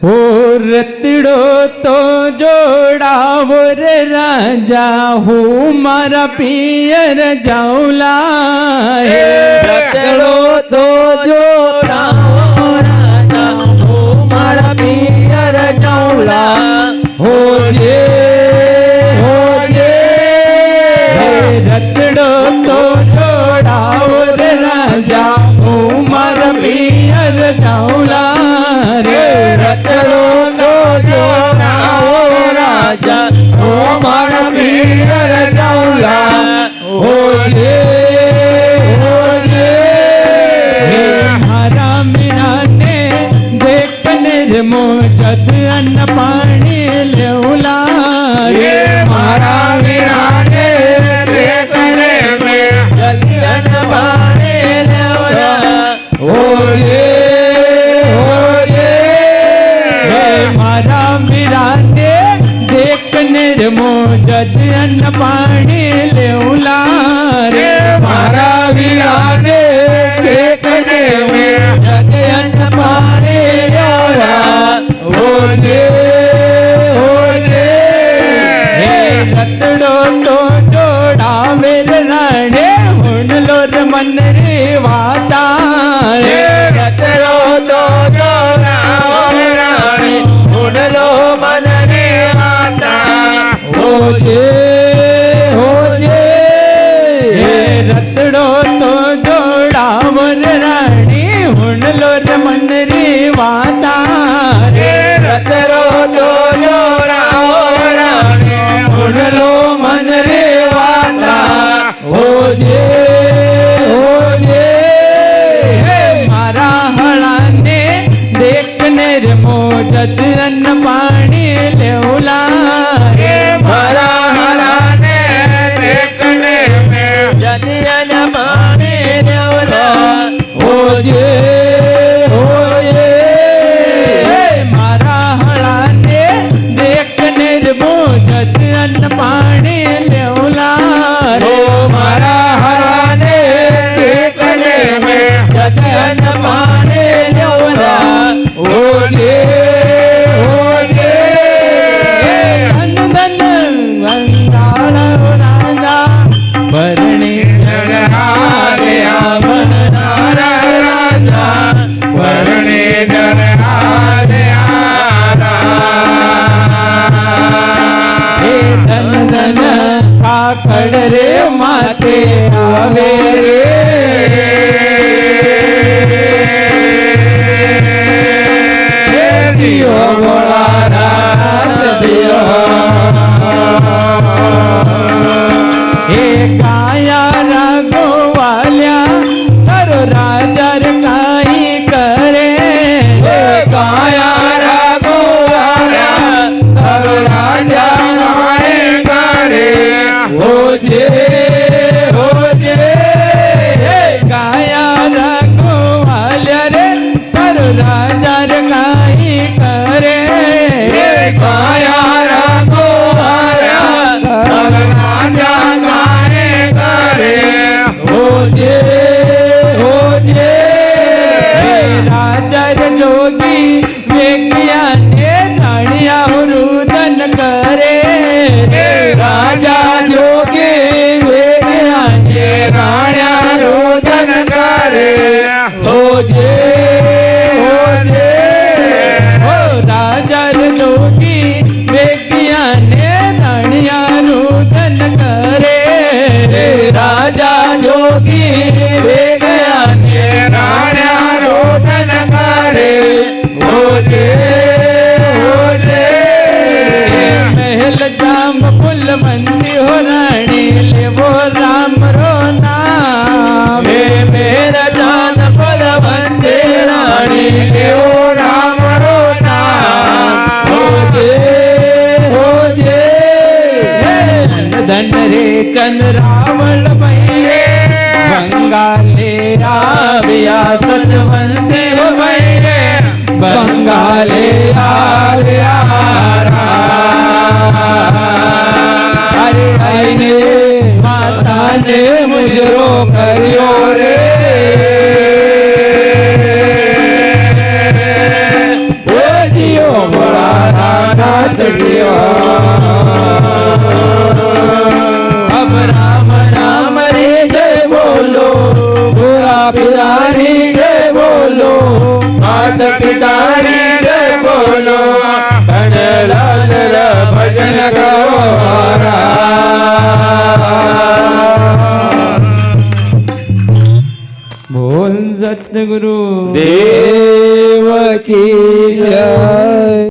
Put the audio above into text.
ओ रतड़ो तो जोड़ावो रे राजा हूँ मारा पियर जाऊला रतड़ो तो जोड़ावो राजा हूँ मारा पियर जाऊला हो ये रतड़ो तो जोड़ावो रे राजा हूँ मारा पियर जाऊला रे रतड़ो तो जोड़ावो राजा हूँ मारा पियर जाऊला हो ये मारा मीरा ने देख निर्मो जद अन्न पानी लेउला ये मारा मीरा ने देख निर्मो जद अन्न पानी लेउला मारा मीरा ने देख निर्मो जद अन्न पानी लेउला रे मारा मीरा ने देख निर्मो जद अन्न पानी लेउला रतड़ो तो जोड़ावे राणे हुन लोर मन रे वाता रतड़ो तो जोड़ावो राणे हुन लो मन रे वाता हो जे रतड़ो तो जोड़ावो राणी हुन लोर मन रे वाता रतड़ो तो जोड़ावो राणे हुन लो मन रे वाता हो जे मारा हला ने देख निर्मो जद अन्न पानी लेउला रे मारा हला ने देखने में जद अन्न पानी लेउला हो जे मारा हला ने देख निर्मो जद अन्न पानी लेउला रे मारा हला ने देखने में जद अन्न पानी लेउला धन धन वंगाल राजा भरणी हारे आवन राजा वर्णे दर हारे हे धन धन काकड़ रे माते आवे रे दियो बोला रात दियो हे काया रागो वाल्या तारो राजा रे काई करे काया रागो वाला तारो राजा काहे करे हो जे काया रागो वाल्या रे तारो राजा रे काई करे काया रागो वाला तारो राजा काहे करे हो जे राजा रे जोगी वेगिया ने राणिया रुदन करे राजा जोगे वेगिया ने राण्या रोदन करे हो जे हो राजा रे जोगी वेगिया ने राणिया रुदन करे राजा जोगी वेगिया ने राण्या रोदन करे होजे महल जाम फुल मंदी हो रानी ले वो राम रो नाम मेरा जान फल बंदे रानी देव राम रो नाम होजे धन रे चंद रावण भैले बंगाले आव्या सतवंते भैले बंगाले आव्या अरे आईने माता ने मुजरो करियो रे ओ जियो भोलानाथ की अब राम राम रे जय बोलो बुरा पिरारी जय बोलो मात पितारी जय बोलो धनलाल रा भजन करो हरा बोल सतगुरु देव की जय।